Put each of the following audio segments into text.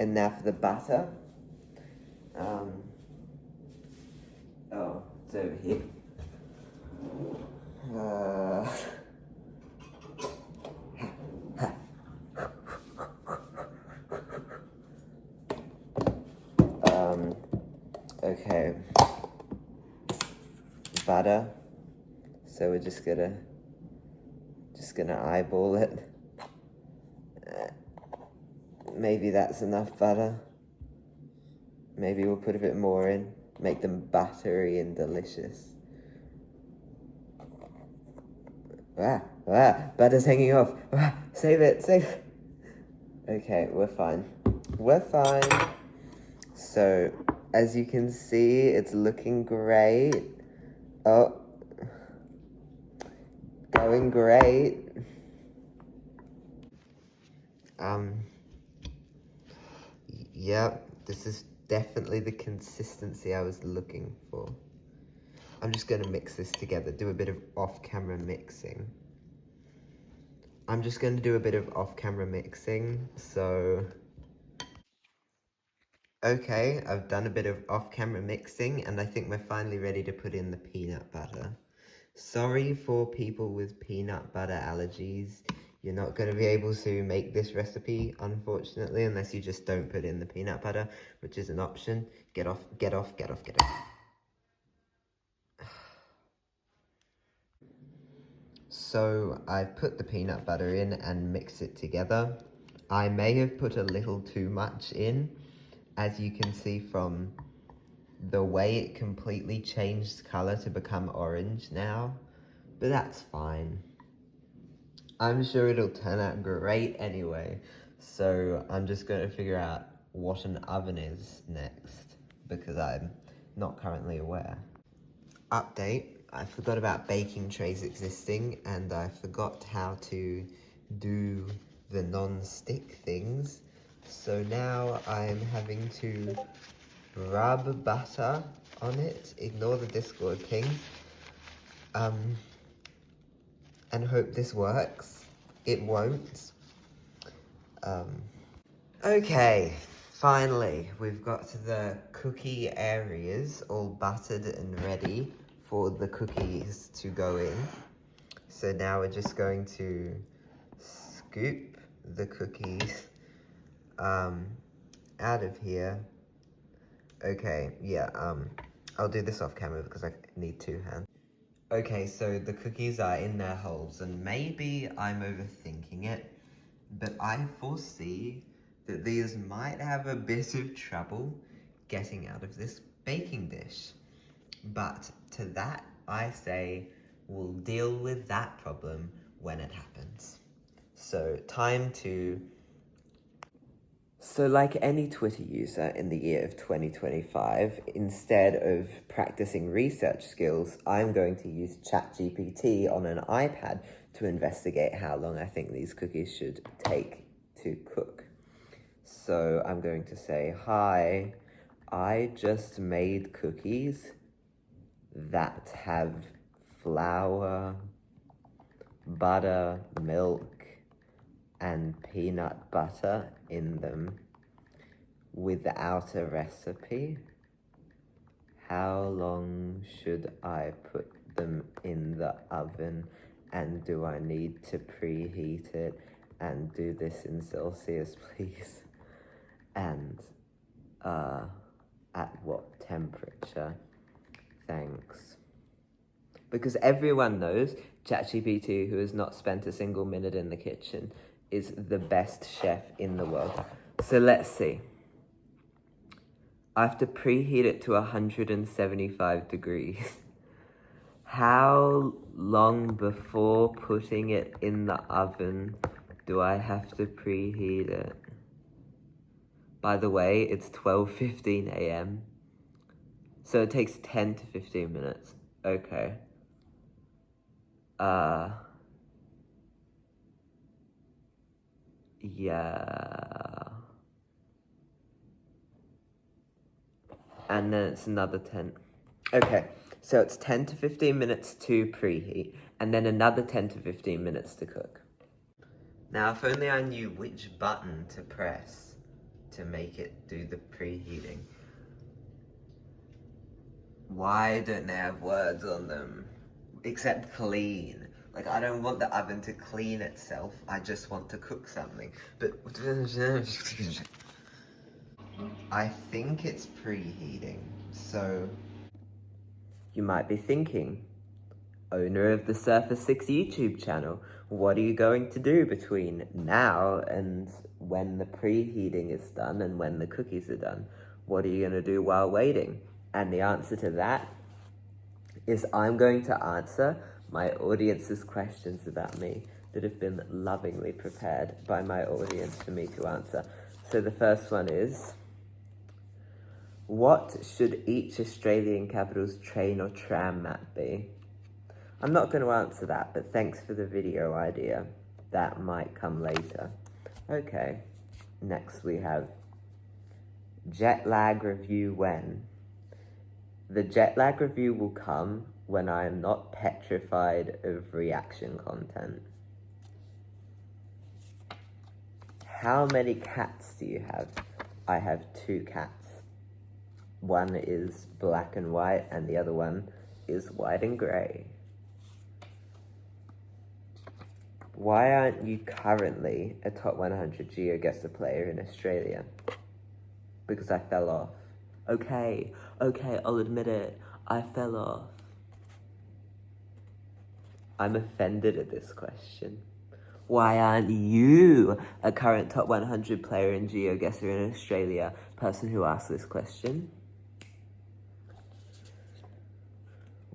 And now for the butter. Oh, it's over here. Okay. Butter. So we're just gonna eyeball it. Maybe that's enough butter. Maybe we'll put a bit more in. Make them buttery and delicious. Butter's hanging off. Save it. Okay, we're fine. We're fine. So, as you can see, it's looking great. Oh. Going great. Yep, this is definitely the consistency I was looking for. I'm just going to mix this together, do a bit of off-camera mixing. So... Okay, I've done a bit of off-camera mixing, and I think we're finally ready to put in the peanut butter. Sorry for people with peanut butter allergies. You're not going to be able to make this recipe, unfortunately, unless you just don't put in the peanut butter, which is an option. Get off. So I've put the peanut butter in and mixed it together. I may have put a little too much in, as you can see from the way it completely changed color to become orange now, but that's fine. I'm sure it'll turn out great anyway, so I'm just going to figure out what an oven is next, because I'm not currently aware. Update, I forgot about baking trays existing, and I forgot how to do the non-stick things, so now I'm having to rub butter on it, ignore the Discord ping, and hope this works. It won't. Okay, finally, we've got the cookie areas all buttered and ready for the cookies to go in. So now we're just going to scoop the cookies out of here. Okay, yeah, I'll do this off camera because I need two hands. Okay, so the cookies are in their holes, and maybe I'm overthinking it, but I foresee that these might have a bit of trouble getting out of this baking dish. But to that, I say we'll deal with that problem when it happens. So like any Twitter user in the year of 2025, instead of practicing research skills, I'm going to use ChatGPT on an iPad to investigate how long I think these cookies should take to cook. So I'm going to say, hi, I just made cookies that have flour, butter, milk, and peanut butter in them without a recipe. How long should I put them in the oven, and do I need to preheat it? And do this in Celsius, please. And at what temperature? Thanks. Because everyone knows ChatGPT, who has not spent a single minute in the kitchen, is the best chef in the world. So let's see. I have to preheat it to 175 degrees. How long before putting it in the oven do I have to preheat it? By the way, it's 12:15 a.m. So it takes 10 to 15 minutes. Okay. Yeah. And then it's another 10. Okay, so it's 10 to 15 minutes to preheat, and then another 10 to 15 minutes to cook. Now, if only I knew which button to press to make it do the preheating. Why don't they have words on them? Except clean. Like, I don't want the oven to clean itself, I just want to cook something. But I think it's preheating, so... You might be thinking, owner of the surfacesix YouTube channel, what are you going to do between now and when the preheating is done and when the cookies are done? What are you going to do while waiting? And the answer to that is I'm going to answer my audience's questions about me that have been lovingly prepared by my audience for me to answer. So the first one is, what should each Australian capital's train or tram map be? I'm not going to answer that, but thanks for the video idea. That might come later. Okay, next we have jet lag review when? The jet lag review will come when I am not petrified of reaction content. How many cats do you have? I have 2 cats. One is black and white and the other one is white and grey. Why aren't you currently a top 100 GeoGuessr player in Australia? Because I fell off. Okay, I'll admit it. I fell off. I'm offended at this question. Why aren't you a current top 100 player in GeoGuessr in Australia? Person who asked this question.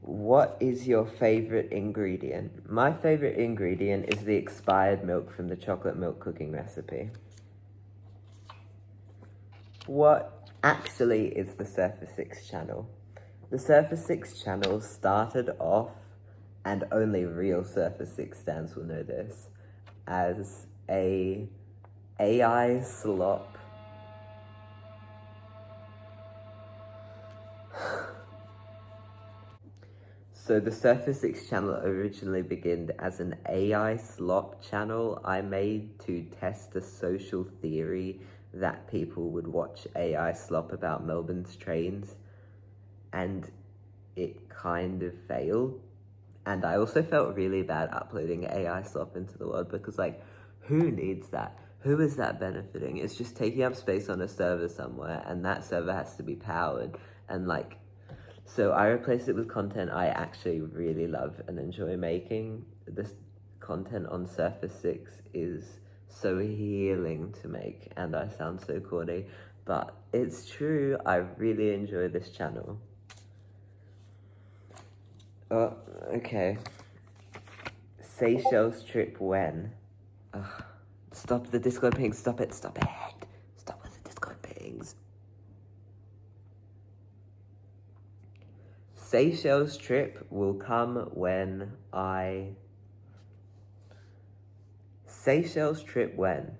What is your favorite ingredient? My favorite ingredient is the expired milk from the chocolate milk cooking recipe. What actually is the surfacesix channel? The surfacesix channel started off, and only real surfacesix stands will know this, as a AI slop So the surfacesix channel originally began as an AI slop channel I made to test a social theory that people would watch AI slop about Melbourne's trains, and it kind of failed. And I also felt really bad uploading AI slop into the world because, like, who needs that? Who is that benefiting? It's just taking up space on a server somewhere, and that server has to be powered. And, like, so I replaced it with content I actually really love and enjoy making. This content on surfacesix is so healing to make, and I sound so corny, but it's true. I really enjoy this channel. Oh, okay. Seychelles trip when? Ugh. Stop the disco pings, stop it, stop it. Stop with the disco pings. Seychelles trip will come when Seychelles trip when?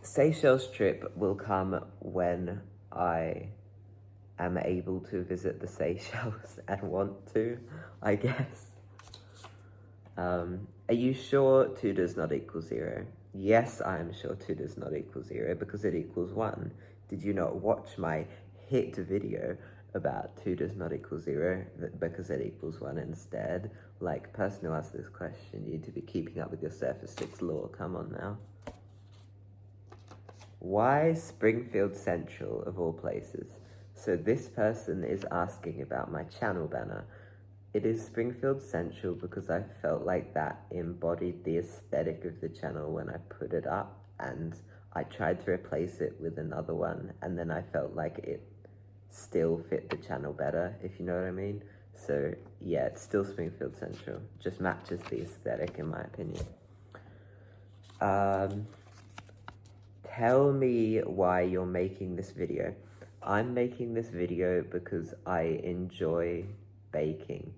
Seychelles trip will come when I am able to visit the Seychelles and want to, I guess. Are you sure 2 does not equal 0? Yes, I am sure 2 does not equal 0 because it equals 1. Did you not watch my hit video about 2 does not equal 0 because it equals 1 instead? Like, person who asked this question, you need to be keeping up with your surfacesix lore. Come on now. Why Springfield Central of all places? So this person is asking about my channel banner. It is Springfield Central because I felt like that embodied the aesthetic of the channel when I put it up, and I tried to replace it with another one, and then I felt like it still fit the channel better, if you know what I mean. So yeah, it's still Springfield Central, just matches the aesthetic in my opinion. Tell me why you're making this video. I'm making this video because I enjoy baking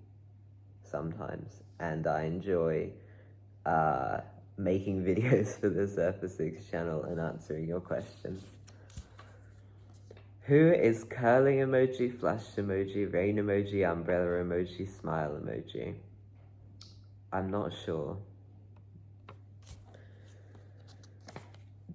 sometimes, and I enjoy making videos for the surfacesix channel and answering your questions. Who is curling emoji, flash emoji, rain emoji, umbrella emoji, smile emoji? I'm not sure.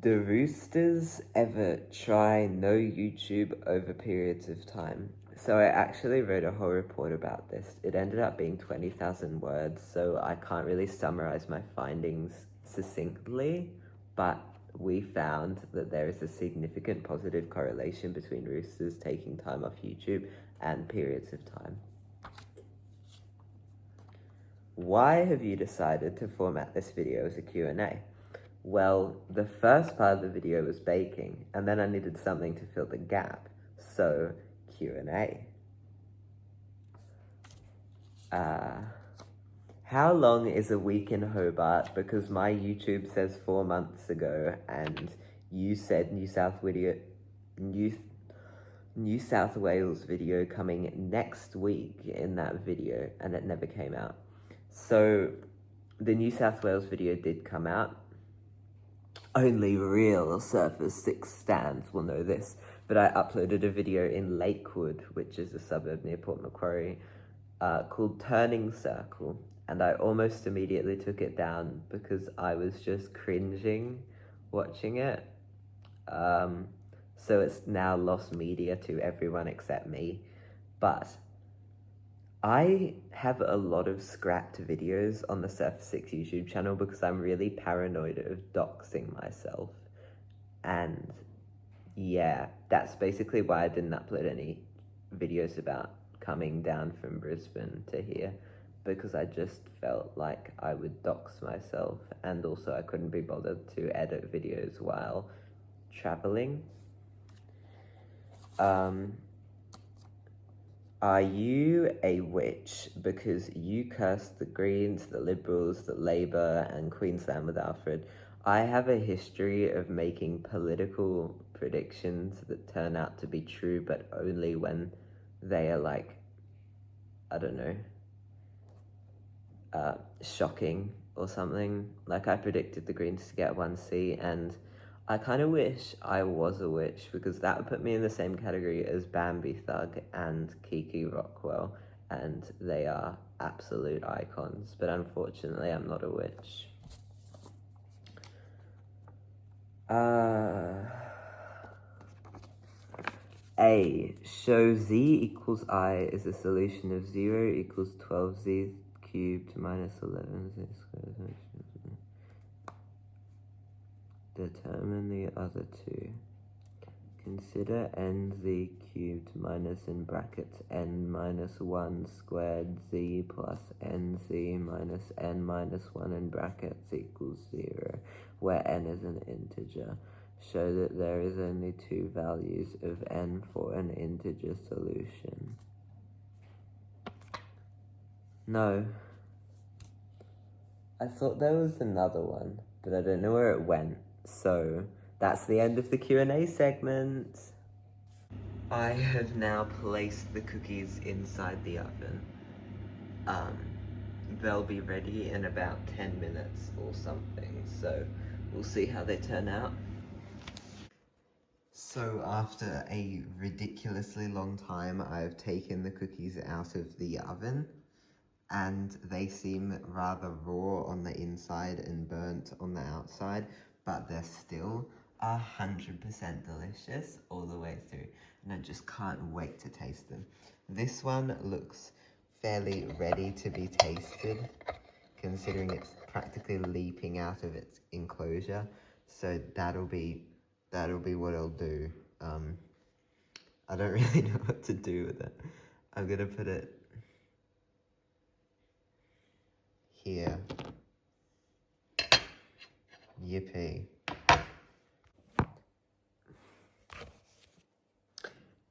Do roosters ever try no YouTube over periods of time? So I actually wrote a whole report about this. It ended up being 20,000 words, so I can't really summarize my findings succinctly, but we found that there is a significant positive correlation between roosters taking time off YouTube and periods of time. Why have you decided to format this video as a Q&A? Well, the first part of the video was baking, and then I needed something to fill the gap, so Q&A. How long is a week in Hobart? Because my YouTube says 4 months ago, and you said New South Wales video coming next week in that video, and it never came out. So the New South Wales video did come out. Only real surfacesix stands will know this, but I uploaded a video in Lakewood, which is a suburb near Port Macquarie, called Turning Circle, and I almost immediately took it down because I was just cringing watching it. So it's now lost media to everyone except me, but I have a lot of scrapped videos on the surfacesix YouTube channel because I'm really paranoid of doxing myself. And yeah, that's basically why I didn't upload any videos about coming down from Brisbane to here, because I just felt like I would dox myself, and also I couldn't be bothered to edit videos while traveling. Are you a witch because you cursed the Greens, the Liberals, the Labour, and Queensland with Alfred? I have a history of making political predictions that turn out to be true, but only when they are like, I don't know, shocking or something. Like I predicted the Greens to get 1 seat, and I kind of wish I was a witch, because that would put me in the same category as Bambi Thug and Kiki Rockwell, and they are absolute icons, but unfortunately I'm not a witch. A, show z equals I is a solution of 0 equals 12z cubed minus 11z squared. Determine the other two. Consider nz cubed minus in brackets n minus 1 squared z plus nz minus n minus 1 in brackets equals 0, where n is an integer. Show that there is only 2 values of n for an integer solution. No. I thought there was another one, but I don't know where it went. So that's the end of the Q&A segment. I have now placed the cookies inside the oven. They'll be ready in about 10 minutes or something, so we'll see how they turn out. So after a ridiculously long time, I've taken the cookies out of the oven, and they seem rather raw on the inside and burnt on the outside, but they're still 100% delicious all the way through, and I just can't wait to taste them. This one looks fairly ready to be tasted, considering it's practically leaping out of its enclosure, so that'll be what I'll do. I don't really know what to do with it. I'm gonna put it here. Yippee.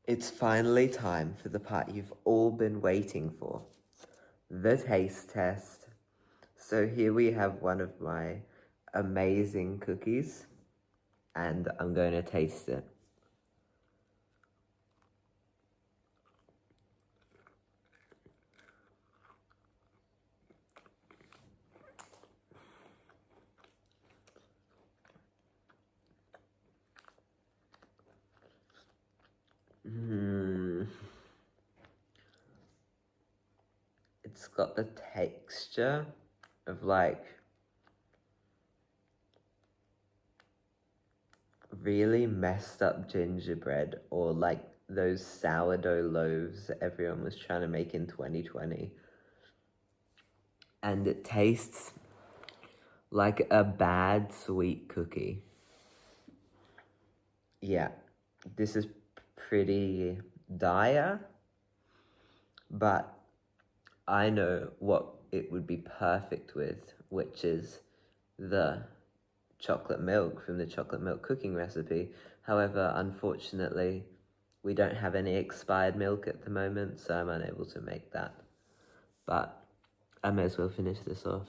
It's finally time for the part you've all been waiting for, the taste test. So here we have one of my amazing cookies, and I'm going to taste it. It's got the texture of like really messed up gingerbread, or like those sourdough loaves that everyone was trying to make in 2020. And it tastes like a bad sweet cookie. Yeah, this is pretty dire, but I know what it would be perfect with, which is the chocolate milk from the chocolate milk cooking recipe. However, unfortunately, we don't have any expired milk at the moment, so I'm unable to make that. But I may as well finish this off.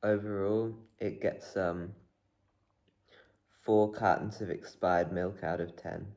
Overall, it gets 4 cartons of expired milk out of 10.